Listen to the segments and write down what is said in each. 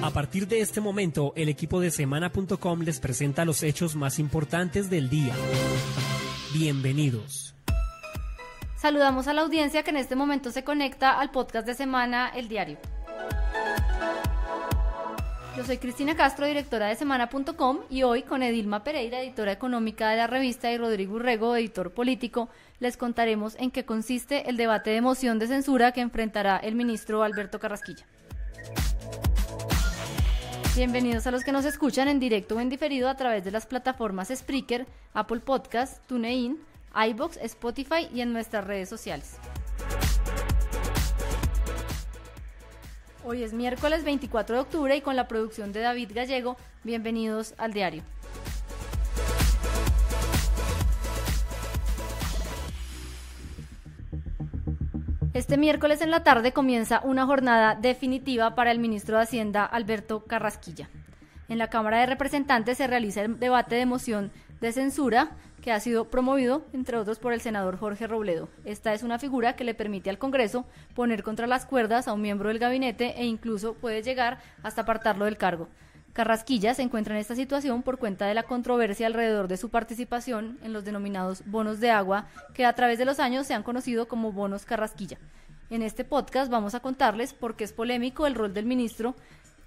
A partir de este momento, el equipo de Semana.com les presenta los hechos más importantes del día. Bienvenidos. Saludamos a la audiencia que en este momento se conecta al podcast de Semana, El Diario. Yo soy Cristina Castro, directora de Semana.com, y hoy con Edilma Pereira, editora económica de la revista, y Rodrigo Urrego, editor político, les contaremos en qué consiste el debate de moción de censura que enfrentará el ministro Alberto Carrasquilla. Bienvenidos a los que nos escuchan en directo o en diferido a través de las plataformas Spreaker, Apple Podcast, TuneIn, iVoox, Spotify y en nuestras redes sociales. Hoy es miércoles 24 de octubre y con la producción de David Gallego, bienvenidos al diario. Este miércoles en la tarde comienza una jornada definitiva para el ministro de Hacienda, Alberto Carrasquilla. En la Cámara de Representantes se realiza el debate de moción de censura que ha sido promovido, entre otros, por el senador Jorge Robledo. Esta es una figura que le permite al Congreso poner contra las cuerdas a un miembro del gabinete e incluso puede llegar hasta apartarlo del cargo. Carrasquilla se encuentra en esta situación por cuenta de la controversia alrededor de su participación en los denominados bonos de agua, que a través de los años se han conocido como bonos Carrasquilla. En este podcast vamos a contarles por qué es polémico el rol del ministro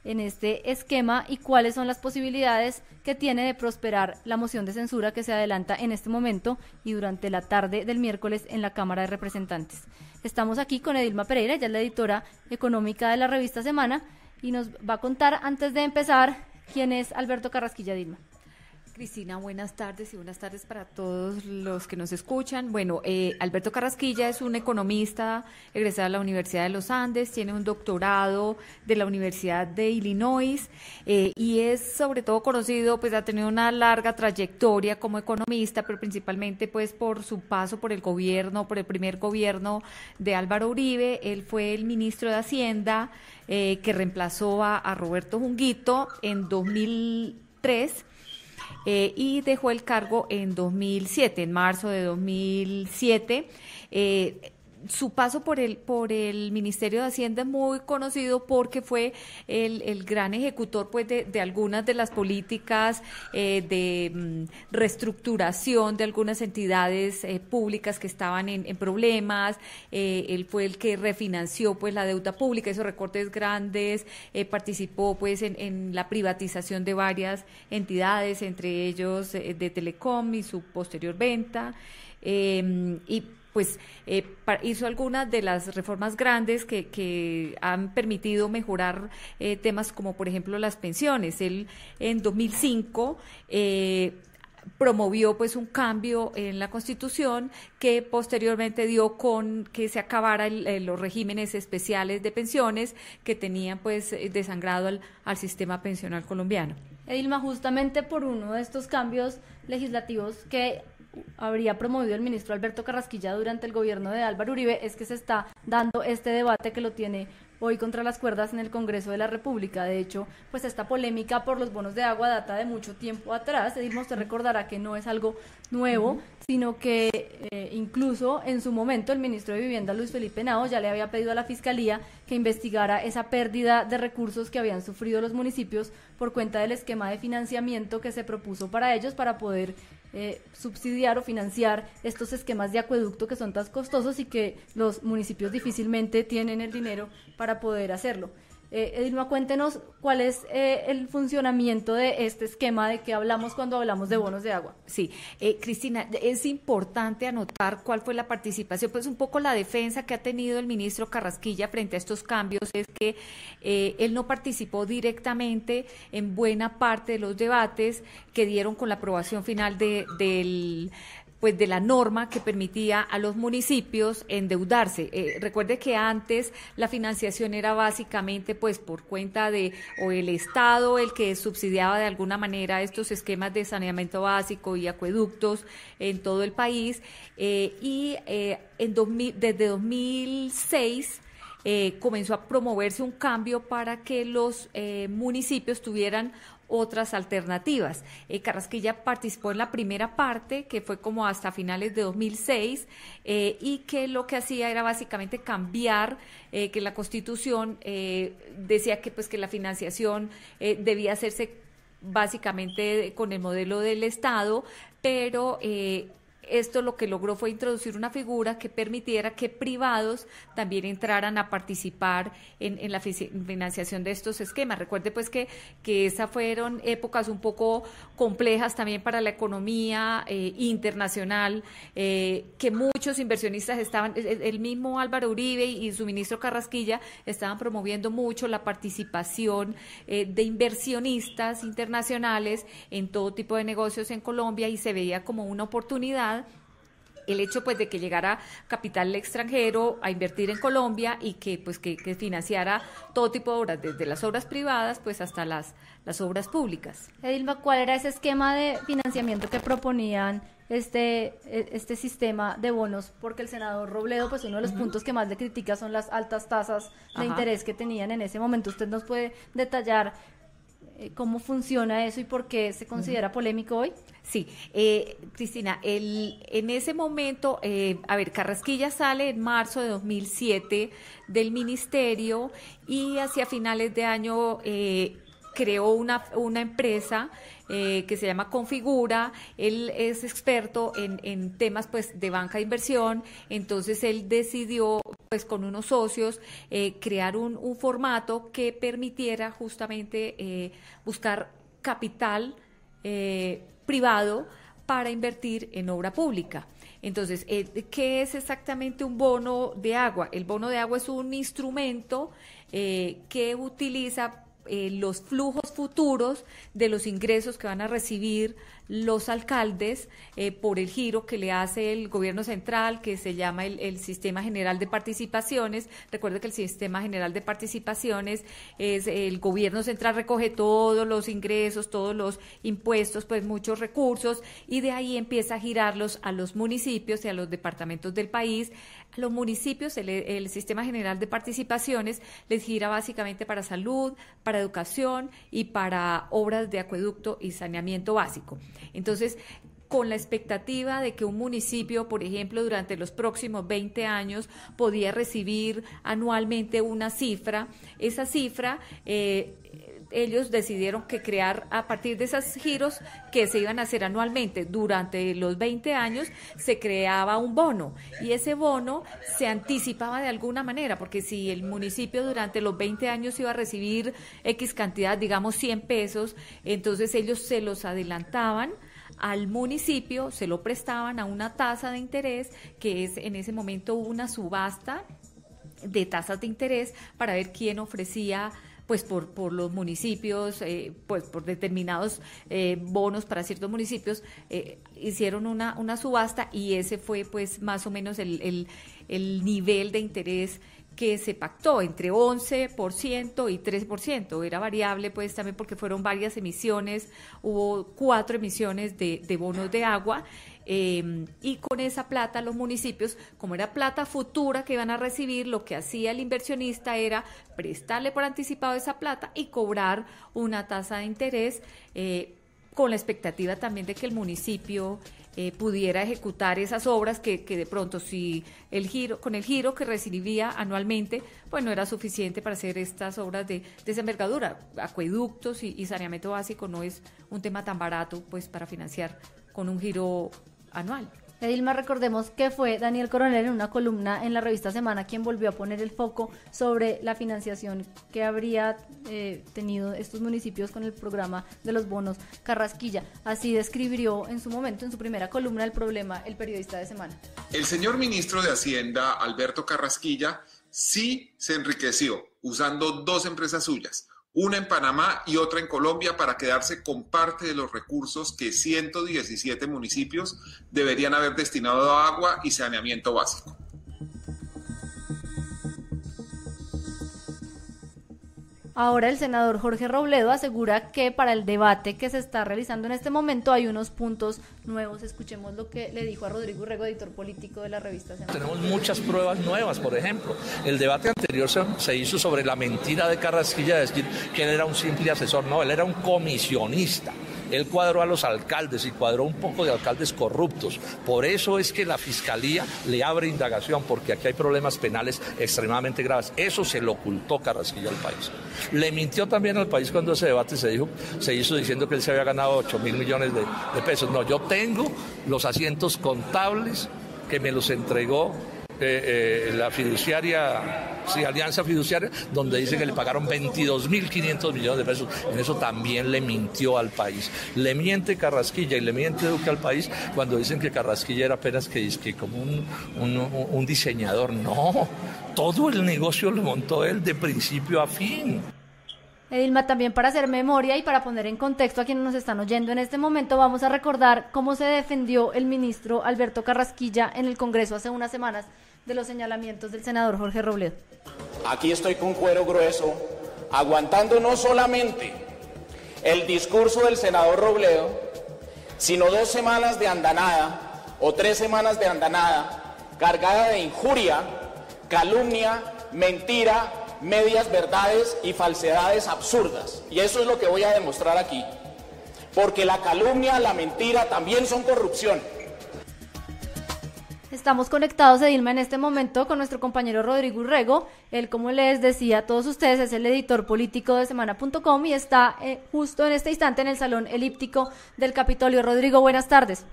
en este esquema y cuáles son las posibilidades que tiene de prosperar la moción de censura que se adelanta en este momento y durante la tarde del miércoles en la Cámara de Representantes. Estamos aquí con Edilma Pereira, ella es la editora económica de la revista Semana, y nos va a contar, antes de empezar, quién es Alberto Carrasquilla. Edilma. Cristina, buenas tardes y buenas tardes para todos los que nos escuchan. Bueno, Alberto Carrasquilla es un economista egresado de la Universidad de los Andes, tiene un doctorado de la Universidad de Illinois y es sobre todo conocido, pues ha tenido una larga trayectoria como economista, pero principalmente pues por su paso por el gobierno, por el primer gobierno de Álvaro Uribe. Él fue el ministro de Hacienda que reemplazó a Roberto Junguito en 2003. Y dejó el cargo en 2007, en marzo de 2007. Su paso por el Ministerio de Hacienda es muy conocido porque fue el gran ejecutor pues de algunas de las políticas de reestructuración de algunas entidades públicas que estaban en problemas. Él fue el que refinanció pues la deuda pública, esos recortes grandes, participó pues en la privatización de varias entidades, entre ellos de Telecom y su posterior venta, y pues hizo algunas de las reformas grandes que han permitido mejorar temas como, por ejemplo, las pensiones. Él en 2005 promovió pues un cambio en la Constitución que posteriormente dio con que se acabara los regímenes especiales de pensiones que tenían pues desangrado al sistema pensional colombiano. Edilma, justamente por uno de estos cambios legislativos que habría promovido el ministro Alberto Carrasquilla durante el gobierno de Álvaro Uribe es que se está dando este debate que lo tiene hoy contra las cuerdas en el Congreso de la República. De hecho, pues esta polémica por los bonos de agua data de mucho tiempo atrás. Edilma, usted recordará que no es algo nuevo, sino que incluso en su momento el ministro de Vivienda, Luis Felipe Henao, ya le había pedido a la Fiscalía que investigara esa pérdida de recursos que habían sufrido los municipios por cuenta del esquema de financiamiento que se propuso para ellos para poder subsidiar o financiar estos esquemas de acueducto que son tan costosos y que los municipios difícilmente tienen el dinero para poder hacerlo. Edilma, cuéntenos cuál es el funcionamiento de este esquema de que hablamos cuando hablamos de bonos de agua. Sí, Cristina, es importante anotar cuál fue la participación, pues un poco la defensa que ha tenido el ministro Carrasquilla frente a estos cambios es que él no participó directamente en buena parte de los debates que dieron con la aprobación final de la norma que permitía a los municipios endeudarse. Recuerde que antes la financiación era básicamente pues por cuenta de o el Estado el que subsidiaba de alguna manera estos esquemas de saneamiento básico y acueductos en todo el país, desde 2006 comenzó a promoverse un cambio para que los municipios tuvieran otras alternativas. Carrasquilla participó en la primera parte, que fue como hasta finales de 2006, y que lo que hacía era básicamente cambiar, que la Constitución decía que, pues, que la financiación debía hacerse básicamente con el modelo del Estado, pero esto lo que logró fue introducir una figura que permitiera que privados también entraran a participar en la financiación de estos esquemas. Recuerde pues que esas fueron épocas un poco complejas también para la economía internacional, que muchos inversionistas estaban, el mismo Álvaro Uribe y su ministro Carrasquilla estaban promoviendo mucho la participación de inversionistas internacionales en todo tipo de negocios en Colombia, y se veía como una oportunidad el hecho pues de que llegara capital extranjero a invertir en Colombia y que pues que financiara todo tipo de obras, desde las obras privadas pues hasta las obras públicas. Edilma, ¿cuál era ese esquema de financiamiento que proponían este sistema de bonos? Porque el senador Robledo, pues uno de los puntos que más le critica son las altas tasas de interés que tenían en ese momento. ¿Usted nos puede detallar cómo funciona eso y por qué se considera polémico hoy? Sí, Cristina, en ese momento, Carrasquilla sale en marzo de 2007 del ministerio y hacia finales de año creó una empresa que se llama Configura. Él es experto en temas pues de banca de inversión, entonces él decidió pues con unos socios crear un formato que permitiera justamente buscar capital privado para invertir en obra pública. Entonces, ¿qué es exactamente un bono de agua? El bono de agua es un instrumento que utiliza los flujos futuros de los ingresos que van a recibir los alcaldes por el giro que le hace el gobierno central, que se llama el Sistema General de Participaciones. Recuerde que el Sistema General de Participaciones es el gobierno central, recoge todos los ingresos, todos los impuestos, pues muchos recursos, y de ahí empieza a girarlos a los municipios y a los departamentos del país. A los municipios el Sistema General de Participaciones les gira básicamente para salud, para educación y para obras de acueducto y saneamiento básico. Entonces, con la expectativa de que un municipio, por ejemplo, durante los próximos 20 años podía recibir anualmente una cifra, esa cifra ellos decidieron que crear a partir de esos giros que se iban a hacer anualmente durante los 20 años, se creaba un bono, y ese bono se anticipaba de alguna manera, porque si el municipio durante los 20 años iba a recibir X cantidad, digamos 100 pesos, entonces ellos se los adelantaban al municipio, se lo prestaban a una tasa de interés, que es en ese momento una subasta de tasas de interés para ver quién ofrecía pues por los municipios, pues por determinados bonos para ciertos municipios, hicieron una subasta, y ese fue pues más o menos el nivel de interés que se pactó entre 11% y 3%. Era variable pues también porque fueron varias emisiones, hubo 4 emisiones de bonos de agua, y con esa plata los municipios, como era plata futura que iban a recibir, lo que hacía el inversionista era prestarle por anticipado esa plata y cobrar una tasa de interés, con la expectativa también de que el municipio pudiera ejecutar esas obras que de pronto, si con el giro que recibía anualmente, pues no era suficiente para hacer estas obras de esa envergadura. Acueductos y saneamiento básico no es un tema tan barato pues para financiar con un giro anual. Edilma, recordemos que fue Daniel Coronel en una columna en la revista Semana quien volvió a poner el foco sobre la financiación que habría tenido estos municipios con el programa de los bonos Carrasquilla. Así describió en su momento, en su primera columna, el problema el periodista de Semana. El señor ministro de Hacienda, Alberto Carrasquilla, sí se enriqueció usando 2 empresas suyas, una en Panamá y otra en Colombia, para quedarse con parte de los recursos que 117 municipios deberían haber destinado a agua y saneamiento básico. Ahora el senador Jorge Robledo asegura que para el debate que se está realizando en este momento hay unos puntos nuevos. Escuchemos lo que le dijo a Rodrigo Urrego, editor político de la revista Semana. Tenemos muchas pruebas nuevas, por ejemplo. El debate anterior se hizo sobre la mentira de Carrasquilla de decir que él era un simple asesor. No, él era un comisionista. Él cuadró a los alcaldes y cuadró un poco de alcaldes corruptos. Por eso es que la Fiscalía le abre indagación, porque aquí hay problemas penales extremadamente graves. Eso se lo ocultó Carrasquilla al país. Le mintió también al país cuando ese debate se hizo diciendo que él se había ganado 8.000 millones de pesos. No, yo tengo los asientos contables que me los entregó la fiduciaria, sí, Alianza Fiduciaria, donde dice que le pagaron 22.500 millones de pesos. En eso también le mintió al país. Le miente Carrasquilla y le miente Duque al país cuando dicen que Carrasquilla era apenas que como un diseñador. No, todo el negocio lo montó él de principio a fin. Edilma, también para hacer memoria y para poner en contexto a quienes nos están oyendo en este momento, vamos a recordar cómo se defendió el ministro Alberto Carrasquilla en el Congreso hace unas semanas de los señalamientos del senador Jorge Robledo. Aquí estoy con cuero grueso, aguantando no solamente el discurso del senador Robledo, sino 2 semanas de andanada o 3 semanas de andanada cargada de injuria, calumnia, mentira, medias verdades y falsedades absurdas. Y eso es lo que voy a demostrar aquí. Porque la calumnia, la mentira también son corrupción. Estamos conectados, Edilma, en este momento con nuestro compañero Rodrigo Urrego. Él, como les decía a todos ustedes, es el editor político de Semana.com y está justo en este instante en el Salón Elíptico del Capitolio. Rodrigo, buenas tardes.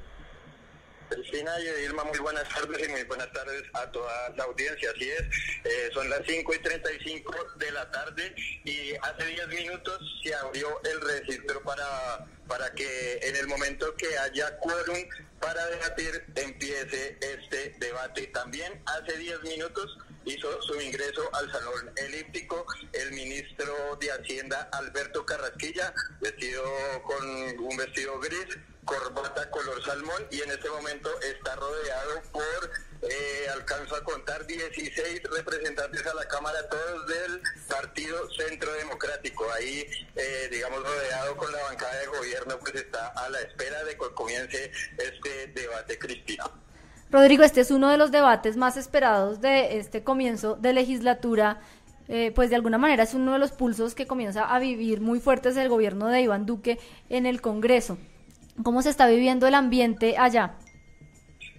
Cristina y Edilma, muy buenas tardes y muy buenas tardes a toda la audiencia. Así es, son las 5:35 de la tarde y hace 10 minutos se abrió el registro para que en el momento que haya quórum para debatir empiece este debate. También hace 10 minutos hizo su ingreso al Salón Elíptico el ministro de Hacienda Alberto Carrasquilla, vestido con un vestido gris, corbata color salmón, y en este momento está rodeado por, alcanzo a contar, 16 representantes a la Cámara, todos del Partido Centro Democrático. Ahí, digamos, rodeado con la bancada de gobierno, pues está a la espera de que comience este debate, Cristina. Rodrigo, este es uno de los debates más esperados de este comienzo de legislatura. Pues de alguna manera es uno de los pulsos que comienza a vivir muy fuertes el gobierno de Iván Duque en el Congreso. ¿Cómo se está viviendo el ambiente allá?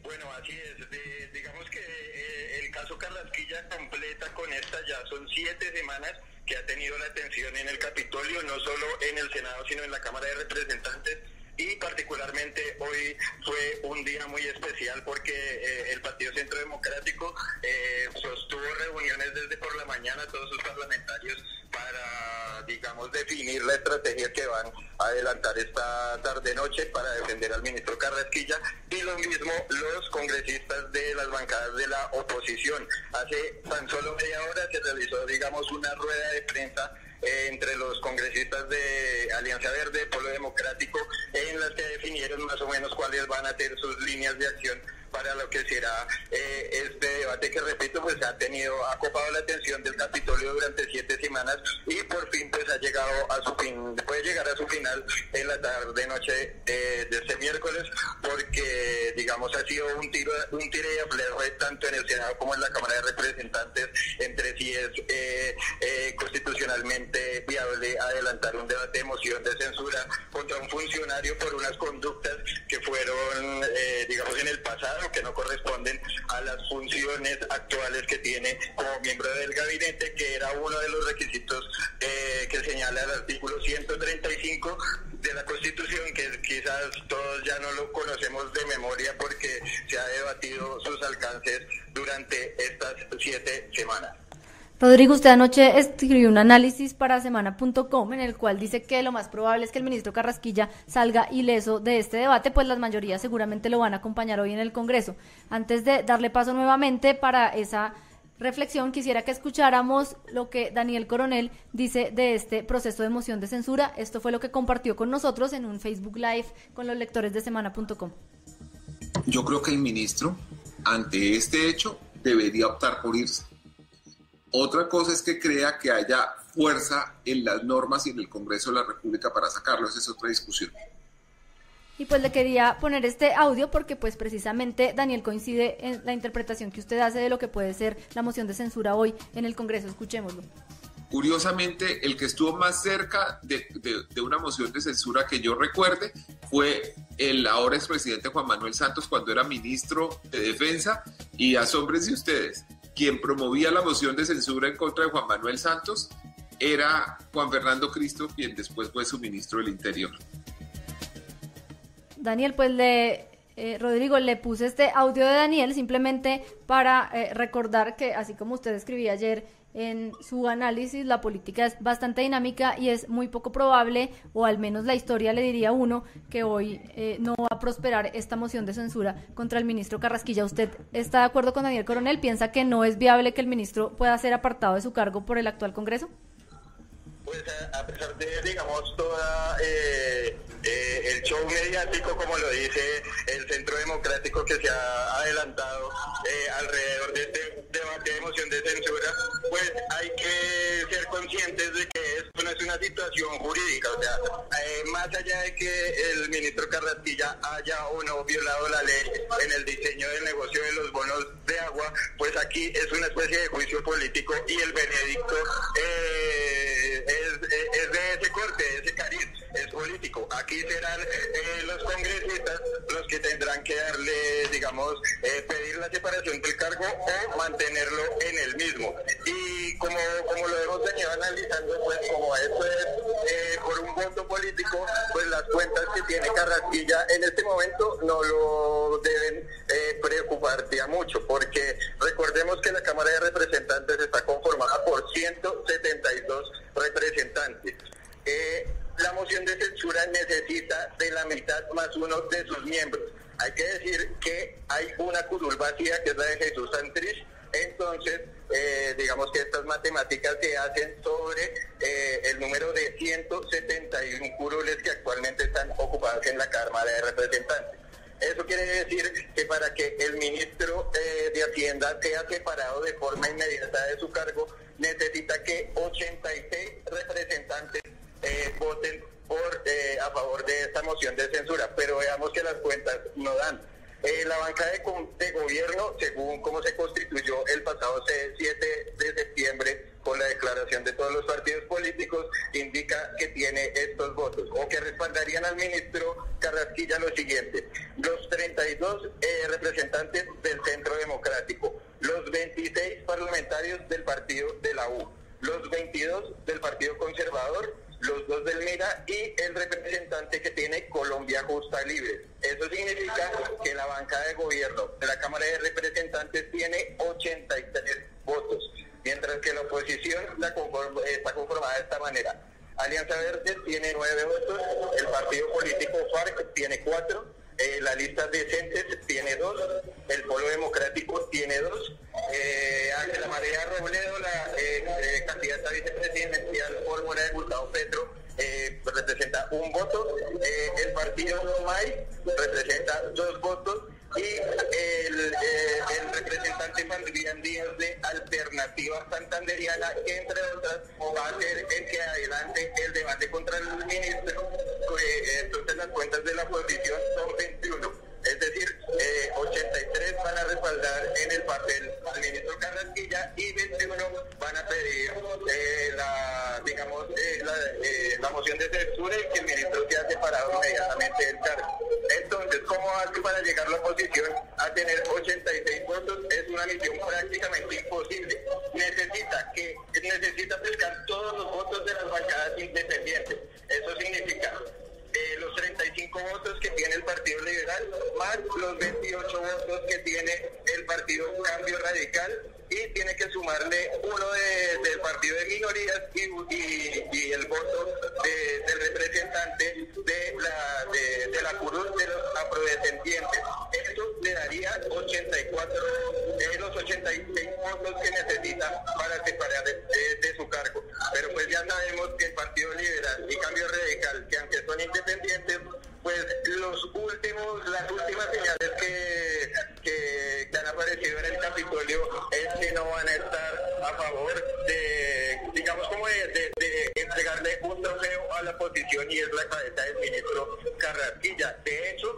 Bueno, así es. Digamos que el caso Carrasquilla completa con esta, ya son 7 semanas que ha tenido la atención en el Capitolio, no solo en el Senado, sino en la Cámara de Representantes. Y particularmente hoy fue un día muy especial porque el Partido Centro Democrático sostuvo reuniones desde por la mañana, todos sus parlamentarios, para, digamos, definir la estrategia que van a adelantar esta tarde-noche para defender al ministro Carrasquilla, y lo mismo los congresistas de las bancadas de la oposición. Hace tan solo media hora se realizó, digamos, una rueda de prensa entre los congresistas de Alianza Verde, Polo Democrático, en las que definieron más o menos cuáles van a ser sus líneas de acción para lo que será este debate que, repito, pues ha copado la atención del Capitolio durante 7 semanas y por fin pues ha llegado a su fin, puede llegar a su final en la tarde-noche de este miércoles, porque, digamos, ha sido un tire y afloje tanto en el Senado como en la Cámara de Representantes entre si es constitucionalmente viable adelantar un debate de moción de censura contra un funcionario por unas conductas que fueron, digamos, en el pasado, que no corresponden a las funciones actuales que tiene como miembro del gabinete, que era uno de los requisitos que señala el artículo 135 de la Constitución, que quizás todos ya no lo conocemos de memoria porque se ha debatido sus alcances durante estas 7 semanas. Rodrigo, usted anoche escribió un análisis para Semana.com en el cual dice que lo más probable es que el ministro Carrasquilla salga ileso de este debate, pues las mayorías seguramente lo van a acompañar hoy en el Congreso. Antes de darle paso nuevamente para esa reflexión, quisiera que escucháramos lo que Daniel Coronel dice de este proceso de moción de censura. Esto fue lo que compartió con nosotros en un Facebook Live con los lectores de Semana.com. Yo creo que el ministro, ante este hecho, debería optar por irse. Otra cosa es que crea que haya fuerza en las normas y en el Congreso de la República para sacarlo. Esa es otra discusión. Y pues le quería poner este audio porque pues precisamente Daniel coincide en la interpretación que usted hace de lo que puede ser la moción de censura hoy en el Congreso. Escuchémoslo. Curiosamente, el que estuvo más cerca de una moción de censura que yo recuerde fue el ahora expresidente Juan Manuel Santos cuando era ministro de Defensa, y asómbrense ustedes, quien promovía la moción de censura en contra de Juan Manuel Santos era Juan Fernando Cristo, quien después fue su ministro del Interior. Daniel, pues Rodrigo, le puse este audio de Daniel simplemente para recordar que, así como usted escribía ayer en su análisis, la política es bastante dinámica y es muy poco probable, o al menos la historia le diría uno, que hoy no va a prosperar esta moción de censura contra el ministro Carrasquilla. ¿Usted está de acuerdo con Daniel Coronel? ¿Piensa que no es viable que el ministro pueda ser apartado de su cargo por el actual Congreso? Pues a pesar de, digamos, toda el show mediático, como lo dice el Centro Democrático, que se ha adelantado alrededor de este debate de moción de censura, pues hay que ser conscientes de que esto no es una situación jurídica. O sea, más allá de que el ministro Carrasquilla haya o no violado la ley en el diseño del negocio de los bonos de agua, pues aquí es una especie de juicio político y el veredicto es de ese corte, de ese cariz, es político. Aquí serán los congresistas los que tendrán que darle, digamos, pedir la separación del cargo o mantenerlo en el mismo. Y como lo hemos venido analizando, pues como esto es por un voto político, pues las cuentas que tiene Carrasquilla en este momento no lo deben preocupar ya mucho, porque recordemos que la Cámara de Representantes está conformada por 172 representantes. La moción de censura necesita de la mitad más uno de sus miembros. Hay que decir que hay una curul vacía, que es la de Jesús Santrich. Entonces, digamos que estas matemáticas se hacen sobre el número de 171 curules que actualmente están ocupadas en la Cámara de Representantes. Eso quiere decir que para que el ministro de Hacienda sea separado de forma inmediata de su cargo, necesita que 86 representantes voten a favor de esta moción de censura, pero veamos que las cuentas no dan. La bancada de gobierno, según cómo se constituyó el pasado 7 de septiembre con la declaración de todos los partidos políticos, indica que tiene estos votos, o que respaldarían al ministro Carrasquilla lo siguiente: los 32 representantes del Centro Democrático, los 26 parlamentarios del partido de la U, los 22 del Partido Conservador, los 2 del MIRA y el representante que tiene Colombia Justa Libre. Eso significa que la bancada de gobierno de la Cámara de Representantes tiene 83 votos, mientras que la oposición está conformada de esta manera. Alianza Verde tiene 9 votos, el partido político FARC tiene 4, la lista Decentes tiene 2, el Polo Democrático tiene 2, Ángela María Robledo, la candidata vicepresidencial por Mora de Gustavo Petro, representa 1 voto, el partido MAI representa 2 votos, y el representante Juan Díaz de Alternativa Santanderiana, que entre otras va a ser el que adelante el debate contra el ministro. Entonces las cuentas de la oposición son 21. Es decir, 83 van a respaldar en el papel al ministro Carrasquilla y 21 van a pedir la moción de censura y que el ministro sea separado inmediatamente del cargo. Entonces, ¿cómo hace para llegar la oposición a tener 86 votos? Es una misión prácticamente imposible. Necesita pescar todos los votos de las bancadas independientes. Eso significa los 35 votos que tiene el Partido Liberal, más los 28 votos que tiene el Partido Cambio Radical, y tiene que sumarle uno del Partido de Minorías y el voto del representante de la curul de los afrodescendientes. Eso le daría 84 de los 86 votos que necesita para separar de su cargo. Pero pues ya sabemos que el Partido Liberal y Cambio Radical, que aunque son independientes, pues las últimas señales que han aparecido en el Capitolio es que no van a estar a favor de, digamos, como de la posición y es la cabeza del ministro Carrasquilla. De hecho,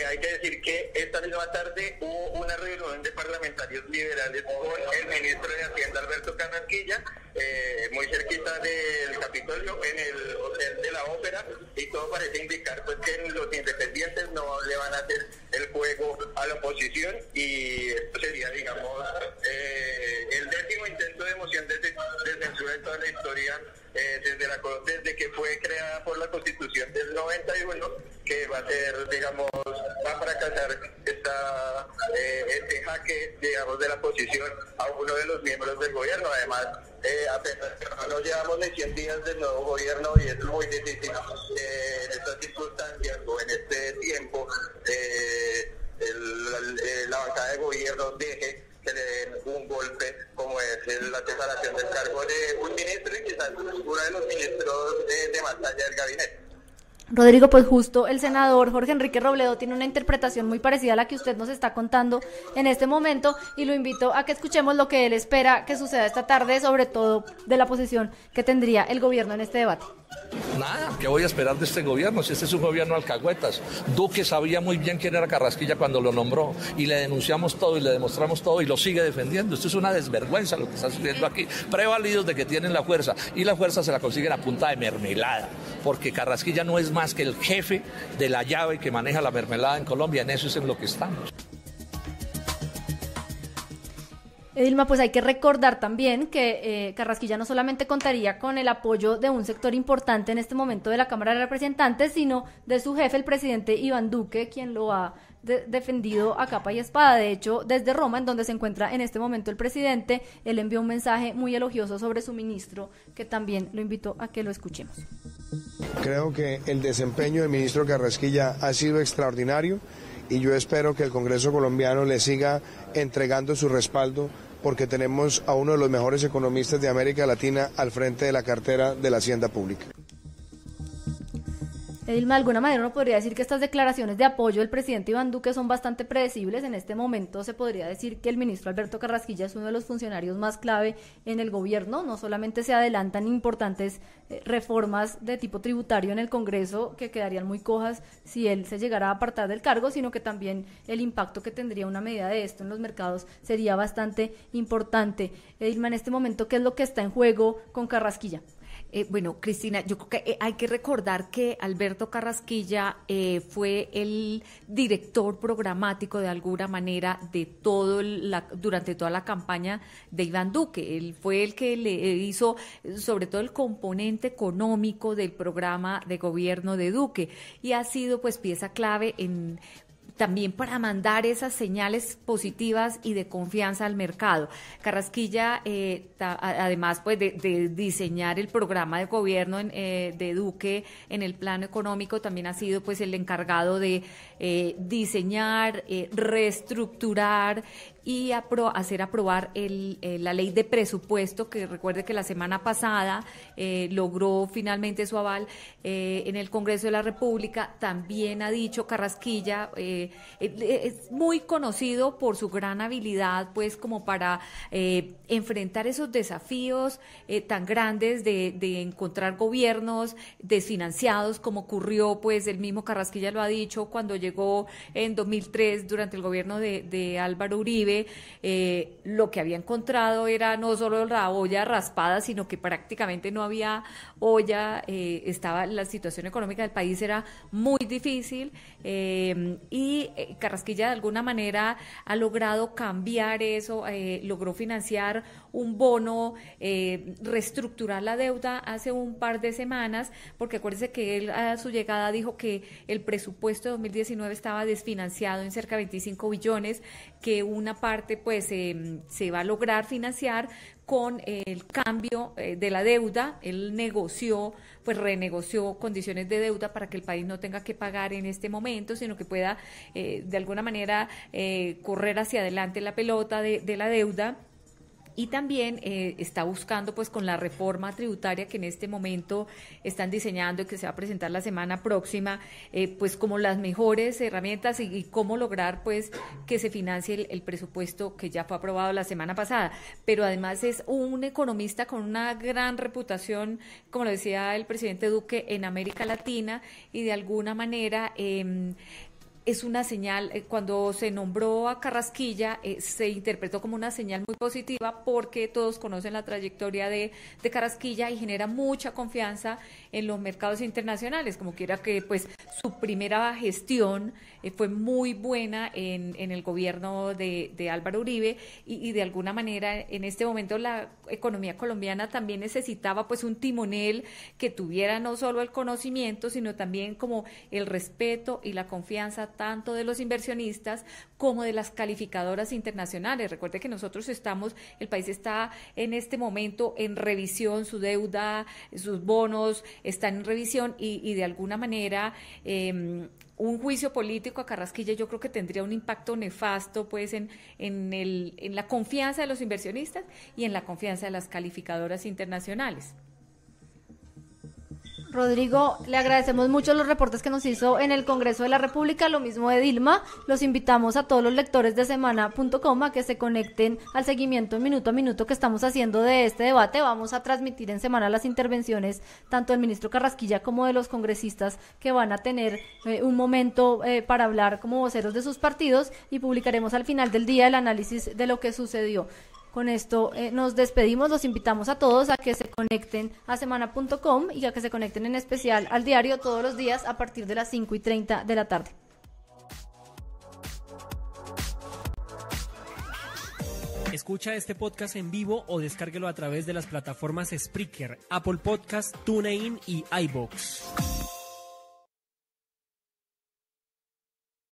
hay que decir que esta misma tarde hubo una reunión de parlamentarios liberales con el ministro de Hacienda, Alberto Carrasquilla, muy cerquita del Capitolio, en el Hotel de la Ópera, y todo parece indicar pues que los independientes no le van a hacer el juego a la oposición, y esto sería, digamos, el 10º intento de moción de censura en toda la historia desde que fue creada por la Constitución del 91, que va a ser, digamos, va a fracasar este jaque, digamos, de la oposición a uno de los miembros del gobierno. Además, apenas no llevamos ni 100 días del nuevo gobierno y es muy difícil en estas circunstancias o en este tiempo la bancada de gobierno deje que le den un golpe como es la separación del cargo de un ministro y quizás uno de los ministros de más allá del gabinete. Rodrigo, pues justo el senador Jorge Enrique Robledo tiene una interpretación muy parecida a la que usted nos está contando en este momento, y lo invito a que escuchemos lo que él espera que suceda esta tarde, sobre todo de la posición que tendría el gobierno en este debate. Nada, ¿qué voy a esperar de este gobierno? Si este es un gobierno alcahuetas. Duque sabía muy bien quién era Carrasquilla cuando lo nombró, y le denunciamos todo y le demostramos todo y lo sigue defendiendo. Esto es una desvergüenza lo que está sucediendo aquí. Prevalidos de que tienen la fuerza, y la fuerza se la consiguen a punta de mermelada, porque Carrasquilla no es más que el jefe de la llave que maneja la mermelada en Colombia. En eso es en lo que estamos. Edilma, pues hay que recordar también que Carrasquilla no solamente contaría con el apoyo de un sector importante en este momento de la Cámara de Representantes, sino de su jefe, el presidente Iván Duque, quien lo ha defendido a capa y espada. De hecho, desde Roma, en donde se encuentra en este momento el presidente, él envió un mensaje muy elogioso sobre su ministro, que también lo invito a que lo escuchemos. Creo que el desempeño del ministro Carrasquilla ha sido extraordinario, y yo espero que el Congreso colombiano le siga entregando su respaldo, porque tenemos a uno de los mejores economistas de América Latina al frente de la cartera de la Hacienda Pública. Edilma, de alguna manera uno podría decir que estas declaraciones de apoyo del presidente Iván Duque son bastante predecibles. En este momento se podría decir que el ministro Alberto Carrasquilla es uno de los funcionarios más clave en el gobierno. No solamente se adelantan importantes reformas de tipo tributario en el Congreso, que quedarían muy cojas si él se llegara a apartar del cargo, sino que también el impacto que tendría una medida de esto en los mercados sería bastante importante. Edilma, en este momento, ¿qué es lo que está en juego con Carrasquilla? Bueno, Cristina, yo creo que hay que recordar que Alberto Carrasquilla fue el director programático de alguna manera de durante toda la campaña de Iván Duque. Él fue el que le hizo sobre todo el componente económico del programa de gobierno de Duque, y ha sido pues pieza clave también para mandar esas señales positivas y de confianza al mercado. Carrasquilla, además pues de diseñar el programa de gobierno de Duque en el plano económico, también ha sido pues el encargado de diseñar, reestructurar y hacer aprobar la ley de presupuesto, que recuerde que la semana pasada logró finalmente su aval en el Congreso de la República. También ha dicho Carrasquilla, es muy conocido por su gran habilidad pues como para enfrentar esos desafíos tan grandes de encontrar gobiernos desfinanciados, como ocurrió, pues el mismo Carrasquilla lo ha dicho, cuando llegó en 2003 durante el gobierno de Álvaro Uribe. Lo que había encontrado era no solo la olla raspada, sino que prácticamente no había olla, la situación económica del país era muy difícil, y Carrasquilla de alguna manera ha logrado cambiar eso, logró financiar un bono, reestructurar la deuda hace un par de semanas, porque acuérdense que él a su llegada dijo que el presupuesto de 2019 estaba desfinanciado en cerca de 25 billones, que una parte pues se va a lograr financiar con el cambio de la deuda. Él renegoció condiciones de deuda para que el país no tenga que pagar en este momento, sino que pueda de alguna manera correr hacia adelante la pelota de la deuda. Y también está buscando, pues con la reforma tributaria que en este momento están diseñando y que se va a presentar la semana próxima, pues como las mejores herramientas y cómo lograr pues que se financie el presupuesto que ya fue aprobado la semana pasada. Pero además es un economista con una gran reputación, como lo decía el presidente Duque, en América Latina, y de alguna manera es una señal. Cuando se nombró a Carrasquilla, se interpretó como una señal muy positiva, porque todos conocen la trayectoria de Carrasquilla y genera mucha confianza en los mercados internacionales, como quiera que pues su primera gestión fue muy buena en el gobierno de Álvaro Uribe, y de alguna manera en este momento la economía colombiana también necesitaba pues un timonel que tuviera no solo el conocimiento, sino también como el respeto y la confianza tanto de los inversionistas como de las calificadoras internacionales. Recuerde que el país está en este momento en revisión, su deuda, sus bonos están en revisión, y de alguna manera un juicio político a Carrasquilla yo creo que tendría un impacto nefasto pues en la confianza de los inversionistas y en la confianza de las calificadoras internacionales. Rodrigo, le agradecemos mucho los reportes que nos hizo en el Congreso de la República, lo mismo de Dilma. Los invitamos a todos los lectores de semana.com a que se conecten al seguimiento minuto a minuto que estamos haciendo de este debate. Vamos a transmitir en semana las intervenciones tanto del ministro Carrasquilla como de los congresistas, que van a tener un momento para hablar como voceros de sus partidos, y publicaremos al final del día el análisis de lo que sucedió. Con esto nos despedimos, los invitamos a todos a que se conecten a semana.com y a que se conecten en especial al diario todos los días a partir de las 5:30 de la tarde. Escucha este podcast en vivo o descárguelo a través de las plataformas Spreaker, Apple Podcast, TuneIn y iVoox.